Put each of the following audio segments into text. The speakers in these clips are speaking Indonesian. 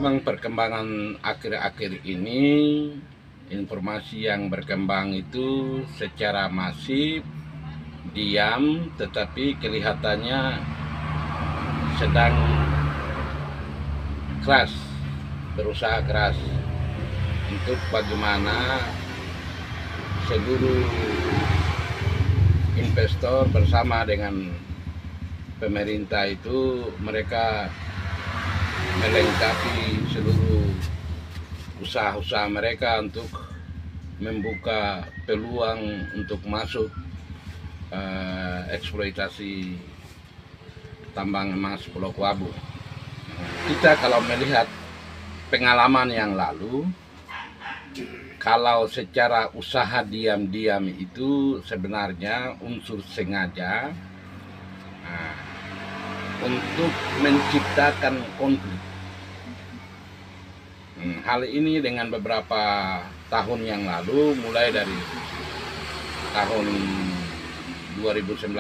Memang perkembangan akhir-akhir ini, informasi yang berkembang itu secara masif, diam, tetapi kelihatannya sedang keras, berusaha keras untuk bagaimana seluruh investor bersama dengan pemerintah itu mereka melengkapi seluruh usaha-usaha mereka untuk membuka peluang untuk masuk eksploitasi tambang emas Pulau Kuabu. Kita kalau melihat pengalaman yang lalu, kalau secara usaha diam-diam itu sebenarnya unsur sengaja untuk menciptakan konflik. Hal ini dengan beberapa tahun yang lalu, mulai dari tahun 2019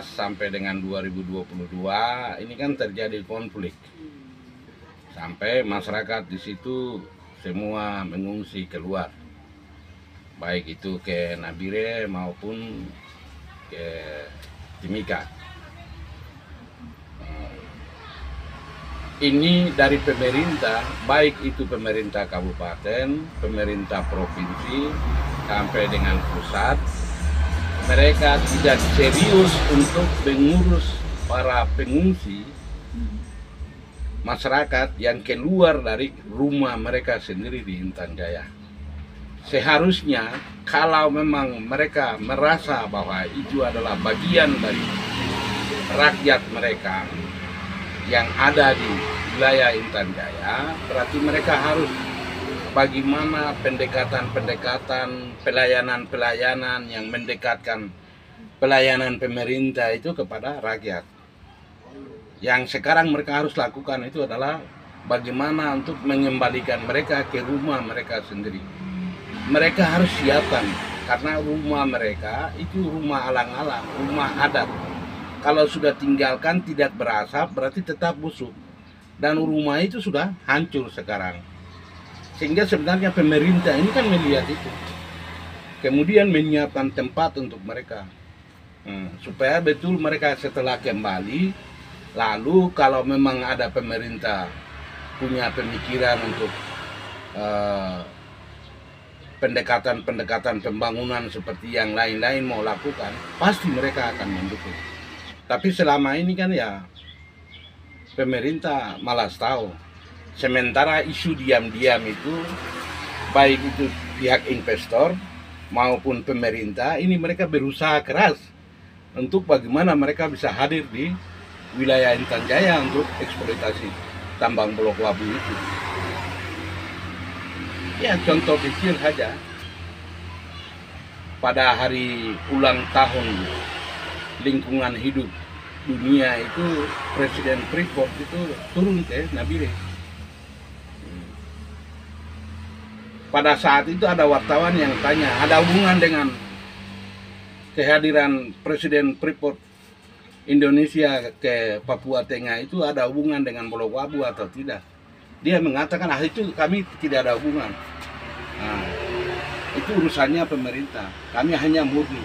sampai dengan 2022, ini kan terjadi konflik. Sampai masyarakat di situ semua mengungsi keluar, baik itu ke Nabire maupun ke Timika. Ini dari pemerintah, baik itu pemerintah kabupaten, pemerintah provinsi, sampai dengan pusat, mereka tidak serius untuk mengurus para pengungsi masyarakat yang keluar dari rumah mereka sendiri di Intan Jaya. Seharusnya kalau memang mereka merasa bahwa itu adalah bagian dari rakyat mereka yang ada di wilayah Intan Jaya, berarti mereka harus bagaimana pendekatan-pendekatan, pelayanan-pelayanan yang mendekatkan pelayanan pemerintah itu kepada rakyat. Yang sekarang mereka harus lakukan itu adalah bagaimana untuk mengembalikan mereka ke rumah mereka sendiri. Mereka harus siapkan, karena rumah mereka itu rumah alang-alang, rumah adat. Kalau sudah tinggalkan tidak berasap, berarti tetap busuk. Dan rumah itu sudah hancur sekarang. Sehingga sebenarnya pemerintah ini kan melihat itu. Kemudian menyiapkan tempat untuk mereka. Supaya betul mereka setelah kembali, lalu kalau memang ada pemerintah punya pemikiran untuk pendekatan-pendekatan pembangunan seperti yang lain-lain mau lakukan, pasti mereka akan mendukung. Tapi selama ini kan ya pemerintah malas tahu. Sementara isu diam-diam itu, baik itu pihak investor maupun pemerintah, ini mereka berusaha keras untuk bagaimana mereka bisa hadir di wilayah Intan Jaya untuk eksploitasi tambang Pulau Kuabu itu. Ya contoh kecil saja, pada hari ulang tahun lingkungan hidup dunia itu Presiden Freeport itu turun ke Nabire. Pada saat itu ada wartawan yang tanya, ada hubungan dengan kehadiran Presiden Freeport Indonesia ke Papua Tengah itu ada hubungan dengan Pulau Kuabu atau tidak? Dia mengatakan, itu kami tidak ada hubungan. Itu urusannya pemerintah, kami hanya murni.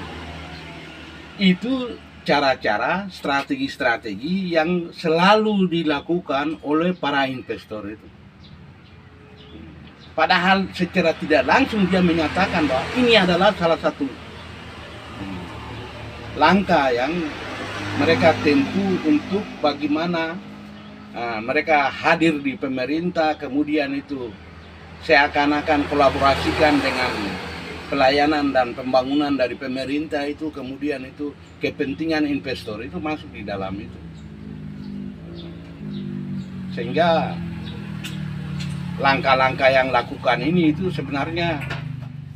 Itu cara-cara, strategi-strategi yang selalu dilakukan oleh para investor itu. Padahal secara tidak langsung dia menyatakan bahwa ini adalah salah satu langkah yang mereka tempuh untuk bagaimana mereka hadir di pemerintah, kemudian itu seakan-akan kolaborasikan dengan pelayanan dan pembangunan dari pemerintah itu, kemudian itu kepentingan investor itu masuk di dalam itu. Sehingga langkah-langkah yang lakukan ini itu sebenarnya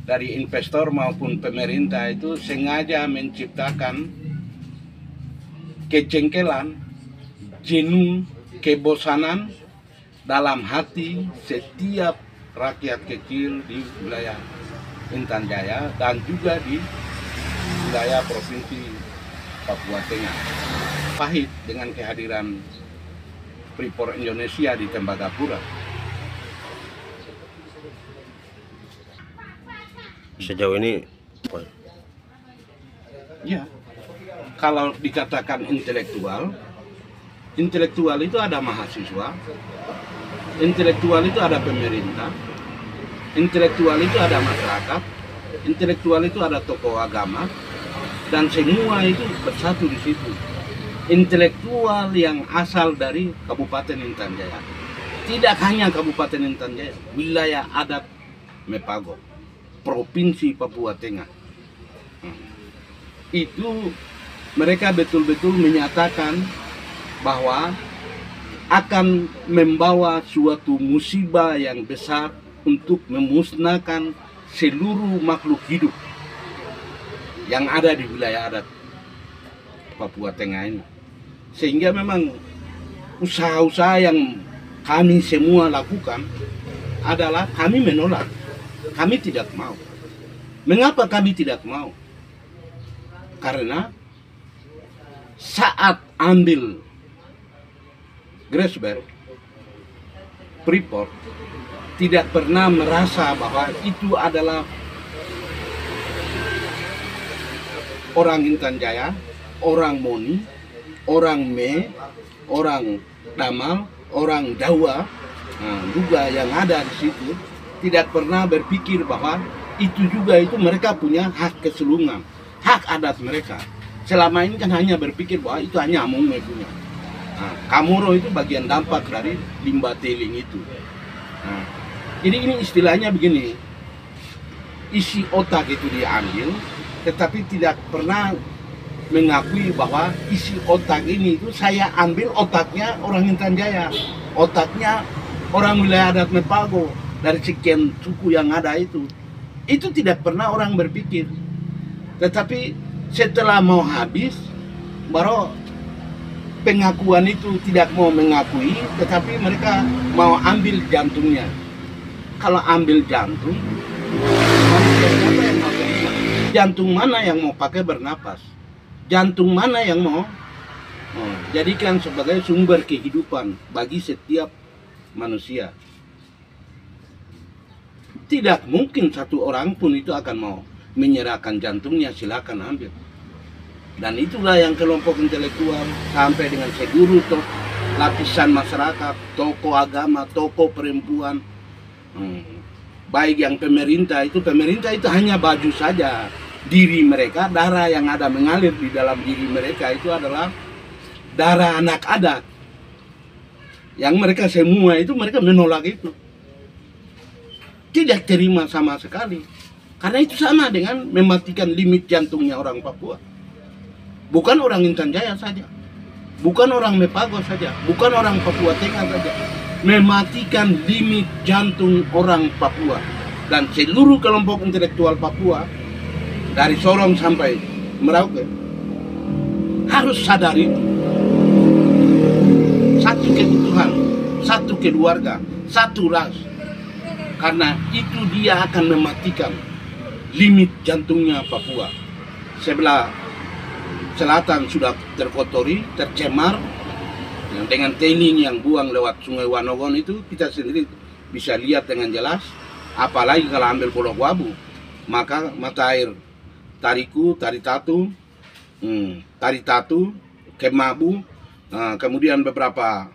dari investor maupun pemerintah itu sengaja menciptakan kejengkelan, jenuh, kebosanan dalam hati setiap rakyat kecil di wilayah Intan Jaya dan juga di wilayah Provinsi Papua Tengah. Pahit dengan kehadiran Freeport Indonesia di Tembagapura. sejauh ini Ya, kalau dikatakan intelektual, intelektual itu ada mahasiswa, intelektual itu ada pemerintah, intelektual itu ada masyarakat, intelektual itu ada tokoh agama, dan semua itu bersatu di situ. Intelektual yang asal dari Kabupaten Intan Jaya. Tidak hanya Kabupaten Intan Jaya, wilayah adat Mepago, Provinsi Papua Tengah. Itu mereka betul-betul menyatakan bahwa akan membawa suatu musibah yang besar untuk memusnahkan seluruh makhluk hidup yang ada di wilayah adat Papua Tengah ini. Sehingga memang usaha-usaha yang kami semua lakukan adalah kami menolak. Kami tidak mau. Mengapa kami tidak mau? Karena saat ambil Grasberg, Freeport tidak pernah merasa bahwa itu adalah orang Intan Jaya, orang Moni, orang Me, orang Damal, orang Dawa, juga yang ada di situ tidak pernah berpikir bahwa itu juga itu mereka punya hak kesulungan, hak adat mereka. Selama ini kan hanya berpikir bahwa itu hanya Amungme punya. Kamoro itu bagian dampak dari limbah tailing itu. Jadi ini istilahnya begini, isi otak itu diambil, tetapi tidak pernah mengakui bahwa isi otak ini itu saya ambil otaknya orang Intan Jaya, otaknya orang wilayah adat Mepago dari sekian suku yang ada itu tidak pernah orang berpikir. Tetapi setelah mau habis, baru pengakuan itu tidak mau mengakui, tetapi mereka mau ambil jantungnya. Kalau ambil jantung, siapa yang mau terima? Jantung mana yang mau pakai bernapas? Jantung mana yang mau jadikan sebagai sumber kehidupan bagi setiap manusia? Tidak mungkin satu orang pun itu akan mau menyerahkan jantungnya, silakan ambil. Dan itulah yang kelompok intelektual sampai dengan seluruh lapisan masyarakat, tokoh agama, tokoh perempuan, baik yang pemerintah itu hanya baju saja. Diri mereka, darah yang ada mengalir di dalam diri mereka itu adalah darah anak adat. Yang mereka semua itu mereka menolak itu. Tidak terima sama sekali. Karena itu sama dengan mematikan limit jantungnya orang Papua. Bukan orang Intan Jaya saja. Bukan orang Mepago saja. Bukan orang Papua Tengah saja. Mematikan limit jantung orang Papua. Dan seluruh kelompok intelektual Papua, dari Sorong sampai Merauke, harus sadar itu. Satu kebutuhan, satu keluarga, satu ras. Karena itu dia akan mematikan limit jantungnya Papua. Sebelah selatan sudah terkotori, tercemar dengan tailing yang buang lewat Sungai Wanogon itu kita sendiri bisa lihat dengan jelas. Apalagi kalau ambil Pulau Wabu, maka mata air Tariku, Taritatu, Kemabu, kemudian beberapa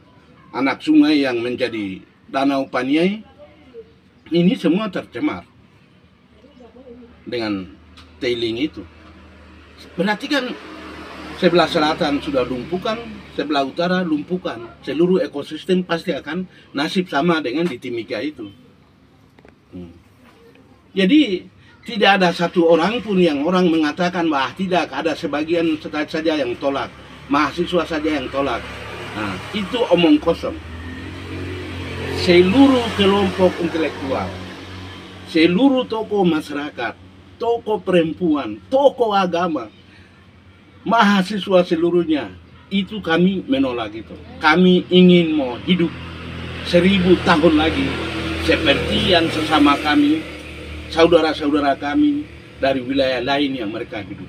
anak sungai yang menjadi Danau Paniai, ini semua tercemar dengan tailing itu. Berarti kan sebelah selatan sudah lumpuhkan, sebelah utara lumpuhkan. Seluruh ekosistem pasti akan nasib sama dengan di Timika itu. Jadi tidak ada satu orang pun yang orang mengatakan bahwa tidak, ada sebagian saja yang tolak, mahasiswa saja yang tolak. Itu omong kosong. Seluruh kelompok intelektual, seluruh tokoh masyarakat, tokoh perempuan, tokoh agama, mahasiswa seluruhnya, itu kami menolak itu. Kami ingin mau hidup 1000 tahun lagi seperti yang sesama kami, saudara-saudara kami dari wilayah lain yang mereka hidup.